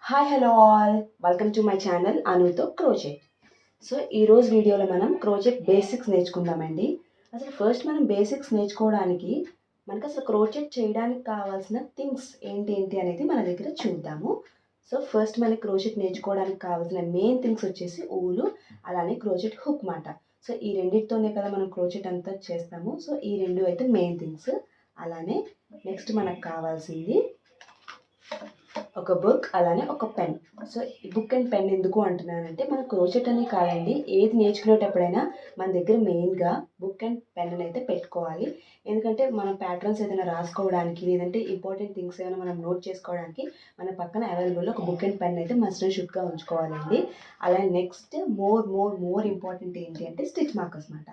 Hi hello all welcome to my channel అనుతో crochet. So ఈరోజు వీడియోలో మనం క్రోచెట్ బేసిక్స్ నేర్చుకుందామండి. అసలు ఫస్ట్ మనం బేసిక్స్ నేర్చుకోవడానికి మనకు అసలు క్రోచెట్ చేయడానికి కావాల్సిన థింగ్స్ ఏంటి అనేది మన దగ్గర చూద్దాము. సో ఫస్ట్ మనకి క్రోచెట్ నేర్చుకోవడానికి కావాల్సిన మెయిన్ థింగ్స్ వచ్చేసి ఊలు, అలానే క్రోచెట్ హుక్ మాట. సో ఈ రెండింటితోనే కదా మనం క్రోచెట్ అంతా చేస్తాము. సో ఈ రెండు అయితే మెయిన్ థింగ్స్. అలానే నెక్స్ట్ మనకు కావాల్సింది ఒక బుక్, అలానే ఒక పెన్. సో ఈ బుక్ అండ్ పెన్ ఎందుకు అంటున్నానంటే మన క్రోచెట్ అనే కాదండి, ఏది నేర్చుకునేటప్పుడైనా మన దగ్గర మెయిన్గా బుక్ అండ్ పెన్ అయితే పెట్టుకోవాలి. ఎందుకంటే మనం ప్యాటర్న్స్ ఏదైనా రాసుకోవడానికి, లేదంటే ఇంపార్టెంట్ థింగ్స్ ఏమైనా మనం నోట్ చేసుకోవడానికి మన పక్కన అవైలబుల్లో ఒక బుక్ అండ్ పెన్ అయితే మస్ట్ అండ్ షుడ్గా ఉంచుకోవాలండి. అలానే నెక్స్ట్ మోర్ ఇంపార్టెంట్ ఏంటి అంటే స్టిచ్ మార్కర్స్ అనమాట.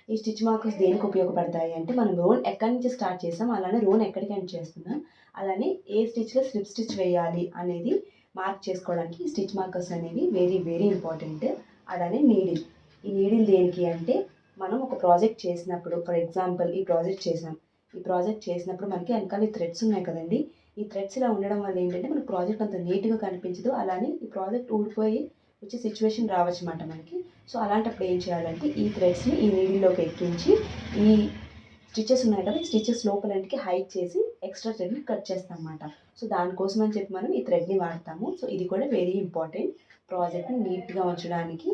ఈ స్టిచ్ మార్కర్స్ దేనికి ఉపయోగపడతాయి అంటే మనం రోన్ ఎక్కడి నుంచి స్టార్ట్ చేసాం, అలానే రోన్ ఎక్కడికి ఎండ్ చేస్తున్నాం, అలానే ఏ స్టిచ్లో స్లిప్ స్టిచ్ వేయాలి అనేది మార్క్ చేసుకోవడానికి ఈ స్టిచ్ మార్కర్స్ అనేవి వెరీ ఇంపార్టెంట్. అలానే నీడిల్. ఈ నీడిల్ దేనికి అంటే మనం ఒక ప్రాజెక్ట్ చేసినప్పుడు, ఫర్ ఎగ్జాంపుల్ ఈ ప్రాజెక్ట్ చేసినప్పుడు మనకి వెనకాల ఈ థ్రెడ్స్ ఉన్నాయి కదండి. ఈ థ్రెడ్స్ ఇలా ఉండడం వల్ల ఏంటంటే మన ప్రాజెక్ట్ అంత నీట్గా కనిపించదు, అలానే ఈ ప్రాజెక్ట్ ఊడిపోయి వచ్చే సిచ్యువేషన్ రావచ్చు అన్నమాట మనకి. సో అలాంటప్పుడు ఏం చేయాలంటే ఈ థ్రెడ్స్ని ఈ నీడిల్లోకి ఎక్కించి ఈ స్టిచెస్ ఉన్నాయి కదా, ఈ స్టిచెస్ లోపలికి హైట్ చేసి ఎక్స్ట్రా థ్రెడ్ని కట్ చేస్తాం అన్నమాట. సో దానికోసం అని చెప్పి మనం ఈ థ్రెడ్ని వాడతాము. సో ఇది కూడా వెరీ ఇంపార్టెంట్, ప్రాజెక్ట్ని నీట్గా ఉంచడానికి,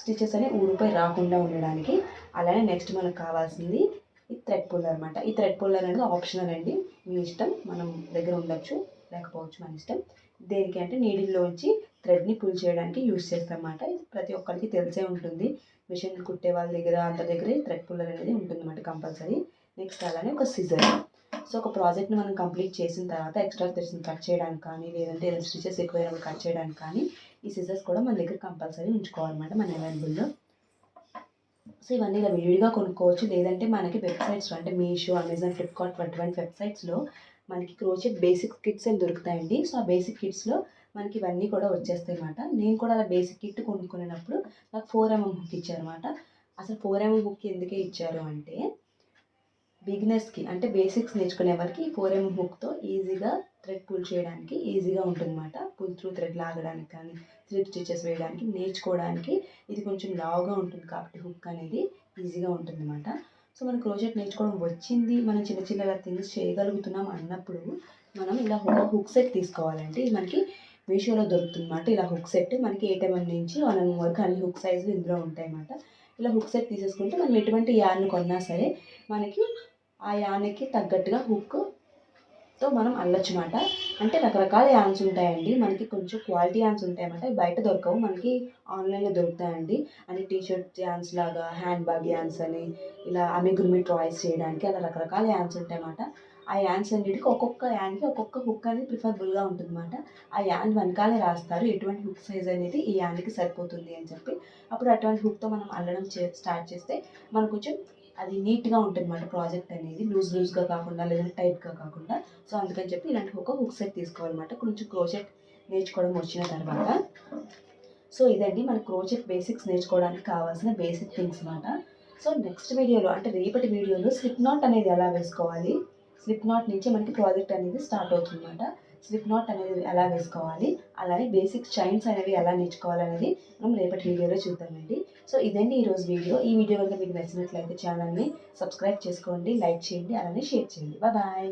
స్టిచెస్ అనేవి ఊడిపోయి రాకుండా ఉండడానికి. అలానే నెక్స్ట్ మనకు కావాల్సింది ఈ థ్రెడ్ పుల్లర్ అనమాట. ఈ థ్రెడ్ పుల్లర్ అనేది ఆప్షనల్ అండి, మీ ఇష్టం, మనం దగ్గర ఉండొచ్చు లేకపోవచ్చు, మన ఇష్టం. దేనికి అంటే నీడిల్లోంచి థ్రెడ్ని పుల్ చేయడానికి యూజ్ చేస్తాం అన్నమాట. ఇది ప్రతి ఒక్కరికి తెలిసే ఉంటుంది, మిషన్ కుట్టే వాళ్ళ దగ్గర అందరి దగ్గర థ్రెడ్ పుల్లర్ అనేది ఉంటుందన్నమాట కంపల్సరీ. నెక్స్ట్ అలానే ఒక సిజర్. సో ఒక ప్రాజెక్ట్ని మనం కంప్లీట్ చేసిన తర్వాత ఎక్స్ట్రా థ్రెడ్స్ని కట్ చేయడానికి కానీ, లేదంటే ఏదైనా స్టిచెస్ ఎక్కువైనప్పుడు కట్ చేయడానికి కానీ ఈ సిజర్స్ కూడా మన దగ్గర కంపల్సరీ ఉంచుకోవాలన్నమాట మన అవైలబుల్లో. సో ఇవన్నీ ఇలా విడిగా కొనుక్కోవచ్చు, లేదంటే మనకి వెబ్సైట్స్లో అంటే మీషో, అమెజాన్, ఫ్లిప్కార్ట్ అటువంటి వెబ్సైట్స్లో మనకి క్రోచెట్ బేసిక్ కిట్స్ అని దొరుకుతాయండి. సో ఆ బేసిక్ కిట్స్లో మనకి ఇవన్నీ కూడా వచ్చేస్తాయి అన్నమాట. నేను కూడా అలా బేసిక్ కిట్ కొనుక్కునేటప్పుడు నాకు 4mm హుక్ ఇచ్చారన్నమాట. అసలు 4mm హుక్ ఎందుకే ఇచ్చారు అంటే బిగినర్స్కి అంటే బేసిక్స్ నేర్చుకునే వారికి ఈ 4mm హుక్తో ఈజీగా థ్రెడ్ పుల్ చేయడానికి ఈజీగా ఉంటుందన్నమాట. పుల్ త్రూ థ్రెడ్ లాగడానికి కానీ, స్లిప్ స్టిచెస్ వేయడానికి, నేర్చుకోవడానికి ఇది కొంచెం లావుగా ఉంటుంది కాబట్టి హుక్ అనేది ఈజీగా ఉంటుందన్నమాట. సో మనం క్రోచెట్ నేర్చుకోవడం వచ్చింది, మనం చిన్న థింగ్స్ చేయగలుగుతున్నాం అన్నప్పుడు మనం ఇలా హుక్ సెట్ తీసుకోవాలంటే ఇది మనకి మీషోలో దొరుకుతుందన్నమాట. ఇలా హుక్ సెట్ మనకి 8mm నుంచి 1mm వరకు అన్ని హుక్ సైజులు ఇందులో ఉంటాయన్నమాట. ఇలా హుక్ సెట్ తీసేసుకుంటే మనం ఎటువంటి యార్న్ కొన్నా సరే మనకి ఆ యాన్కి తగ్గట్టుగా హుక్తో మనం అల్లొచ్చమాట. అంటే రకరకాల యాన్స్ ఉంటాయండి, మనకి కొంచెం క్వాలిటీ యాన్స్ ఉంటాయన్నమాట. బయట దొరకవు, మనకి ఆన్లైన్లో దొరుకుతాయండి. అంటే టీషర్ట్ యాన్స్ లాగా, హ్యాండ్ బ్యాగ్ యాన్స్ అని, ఇలా అమిగుర్మి టాయ్స్ చేయడానికి అలా రకరకాల యాన్స్ ఉంటాయన్నమాట. ఆ యాన్స్ అన్నిటికి ఒక్కొక్క యాన్కి ఒక్కొక్క హుక్ అనేది ప్రిఫరబుల్గా ఉంటుందన్నమాట. ఆ యాన్ వెనకాలే రాస్తారు ఎటువంటి హుక్ సైజ్ అనేది ఈ యాన్కి సరిపోతుంది అని చెప్పి. అప్పుడు అటువంటి హుక్తో మనం అల్లడం స్టార్ట్ చేస్తే మనకు కొంచెం అది నీట్గా ఉంటుంది అన్నమాట. ప్రాజెక్ట్ అనేది లూజ్గా కాకుండా, లేదంటే టైట్గా కాకుండా. సో అందుకని చెప్పి ఇలాంటి ఒక హుక్ సెట్ తీసుకోవాలన్నమాట కొంచెం క్రోచెట్ నేర్చుకోవడం వచ్చిన తర్వాత. సో ఇదండి మన క్రోచెట్ బేసిక్స్ నేర్చుకోవడానికి కావాల్సిన బేసిక్ థింగ్స్ అన్నమాట. సో నెక్స్ట్ వీడియోలో అంటే రేపటి వీడియోలో స్లిప్ నాట్ అనేది ఎలా వేసుకోవాలి, స్లిప్ నాట్ నుంచి మనకి ప్రాజెక్ట్ అనేది స్టార్ట్ అవుతుందన్నమాట. స్లిప్ నాట్ అనేది ఎలా వేసుకోవాలి, అలానే బేసిక్ చైన్స్ అనేవి ఎలా నేర్చుకోవాలనేది మనం రేపటి వీడియోలో చూద్దామండి. సో ఇదండి ఈరోజు వీడియో. ఈ వీడియో కనుక మీకు నచ్చినట్లయితే ఛానల్ని సబ్స్క్రైబ్ చేసుకోండి, లైక్ చేయండి, అలానే షేర్ చేయండి. బాయ్.